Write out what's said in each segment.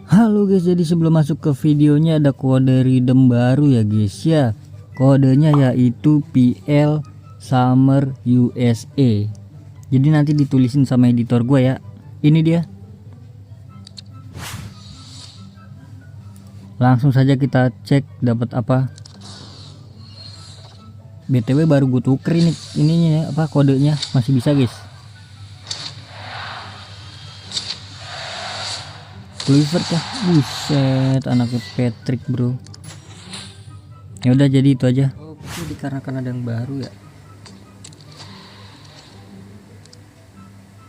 Halo guys, jadi sebelum masuk ke videonya ada kode redeem baru ya guys ya. Kodenya yaitu PL Summer USA. Jadi nanti ditulisin sama editor gue ya. Ini dia. Langsung saja kita cek dapat apa. BTW baru gue tuker ini ininya ya, apa kodenya masih bisa guys. Clifford ya, buset anaknya Patrick bro. Ya udah jadi itu aja. Oke, dikarenakan ada yang baru ya.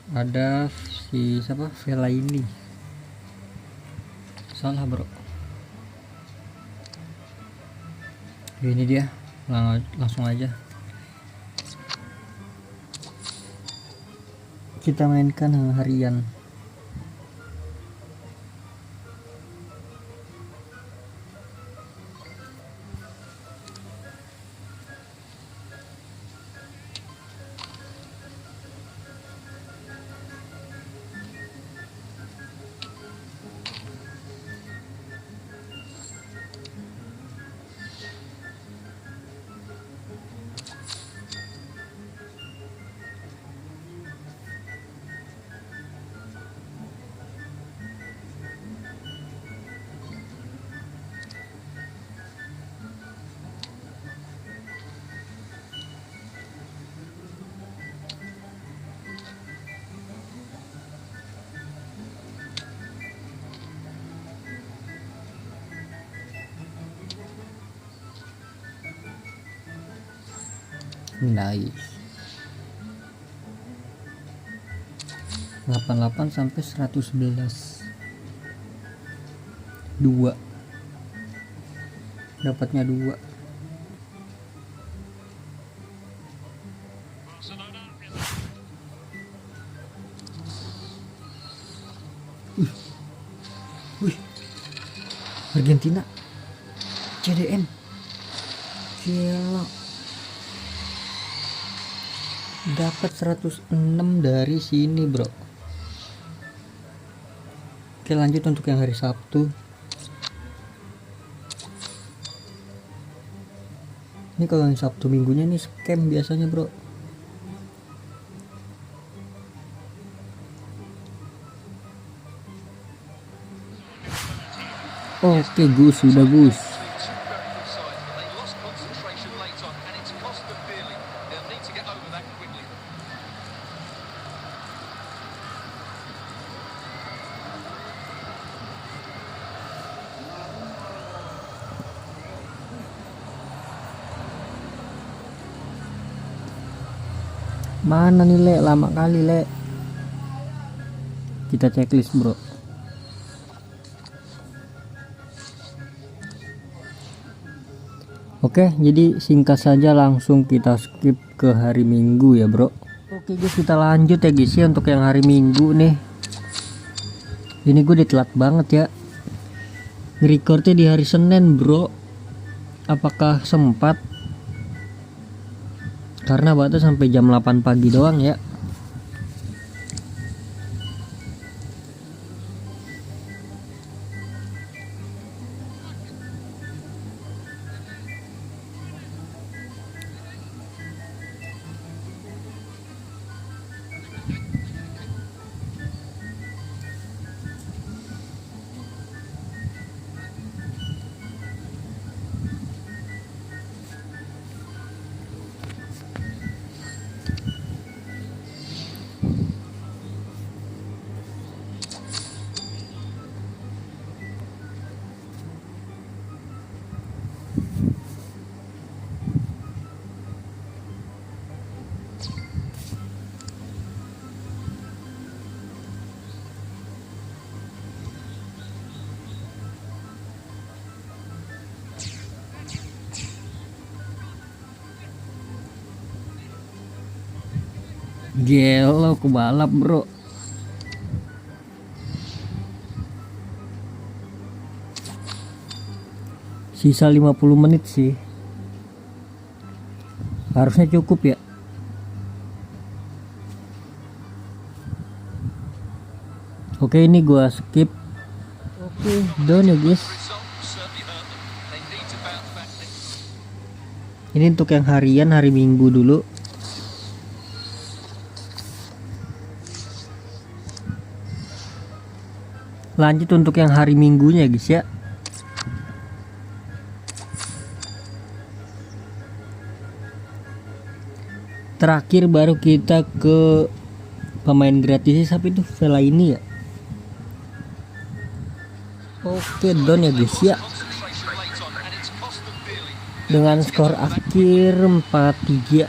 Ada si siapa? Vela ini. Salah bro. Ya, ini dia. Langsung aja. Kita mainkan harian. Nice. 88 sampai 111. 2. Dapatnya 2. Wih. Argentina. CDM. Gila. Dapat 106 dari sini bro. Oke, lanjut untuk yang hari Sabtu. Ini kalau yang Sabtu minggunya nih scam biasanya bro. Oke Gus, sudah Gus. Mana nih Le, lama kali Le. Kita checklist bro. Oke, jadi singkat saja langsung kita skip ke hari Minggu ya bro. Oke guys, kita lanjut ya guys ya untuk yang hari Minggu nih. Ini gue ditelat banget ya. Nge-recordnya di hari Senin bro. Apakah sempat? Karena batas sampai jam 8 pagi doang ya. Gelo kebalap bro. Sisa 50 menit sih. Harusnya cukup ya. Oke, ini gua skip. Oke, down ya guys. Ini untuk yang harian, hari Minggu dulu. Lanjut untuk yang hari Minggunya guys ya. Terakhir baru kita ke pemain gratis tapi itu Vela ini ya. Oke, down ya guys ya. Dengan skor akhir 4-3.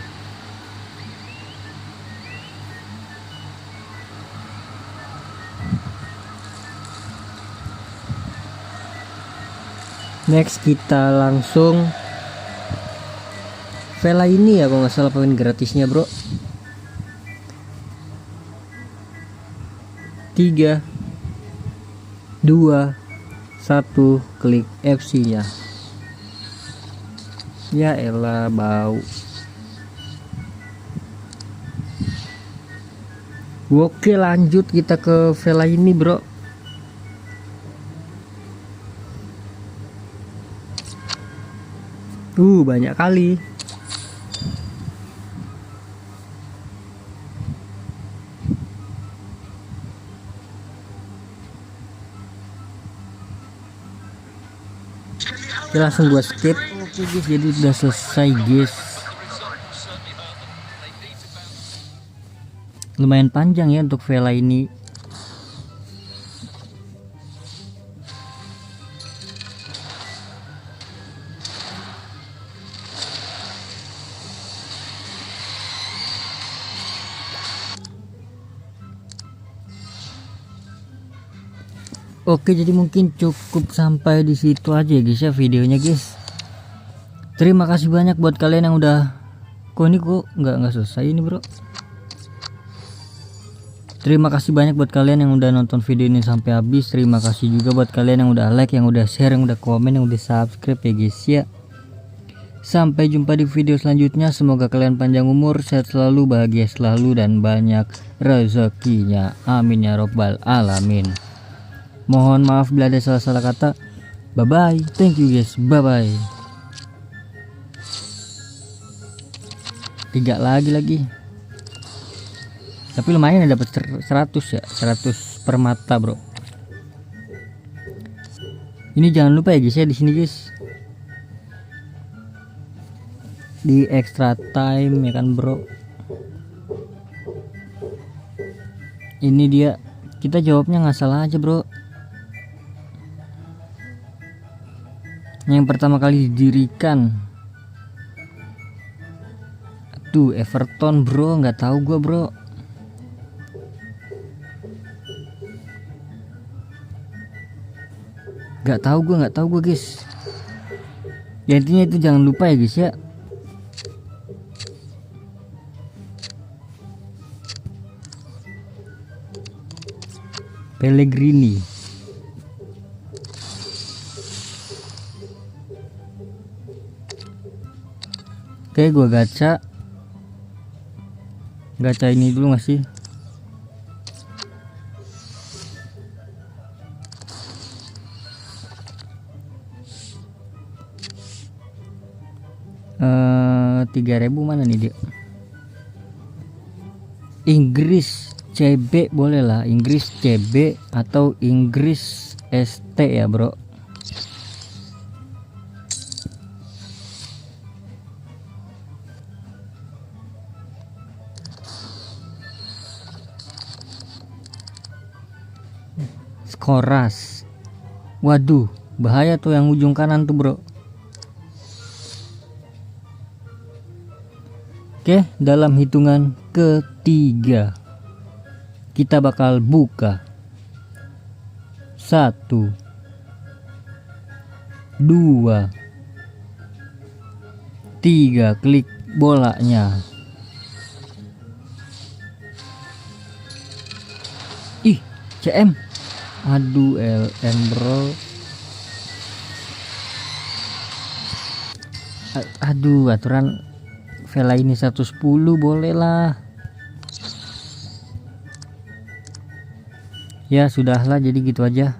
Next kita langsung Vela ini ya, kalau nggak salah pemain gratisnya bro. 3 2 1 klik FC nya. Ya elah bau. Oke, lanjut kita ke Vela ini bro. Banyak kali. Oke, langsung gua skip. Oke guys, jadi udah selesai guys. Lumayan panjang ya untuk Vela ini. Oke, jadi mungkin cukup sampai di situ aja ya guys ya videonya guys. Terima kasih banyak buat kalian yang udah kok nggak selesai ini bro. Terima kasih banyak buat kalian yang udah nonton video ini sampai habis. Terima kasih juga buat kalian yang udah like, yang udah share, yang udah komen, yang udah subscribe ya guys ya. Sampai jumpa di video selanjutnya. Semoga kalian panjang umur, sehat selalu, bahagia selalu, dan banyak rezekinya. Amin ya robbal alamin. Mohon maaf bila ada salah-salah kata. Bye bye. Thank you guys. Bye bye. 3 lagi. Tapi lumayan ya, dapat 100 ya. 100 per mata bro. Ini jangan lupa ya guys ya, di sini guys. Di extra time ya kan bro. Ini dia. Kita jawabnya nggak salah aja bro. Yang pertama kali didirikan. Tuh Everton bro, nggak tahu gua bro. Nggak tahu gua guys. Ya intinya itu jangan lupa ya guys ya. Pellegrini. Oke, gua gacha ini dulu nggak sih? Eh, 3.000 mana nih dia? Inggris CB boleh lah, Inggris CB atau Inggris ST ya bro. Skoras. Waduh, bahaya tuh yang ujung kanan tuh bro. Oke, dalam hitungan ketiga kita bakal buka 1 2 3, klik bolanya. Ih, CM. Aduh, LN bro. Aduh, aturan Vela ini 110 boleh lah. Ya sudahlah, jadi gitu aja.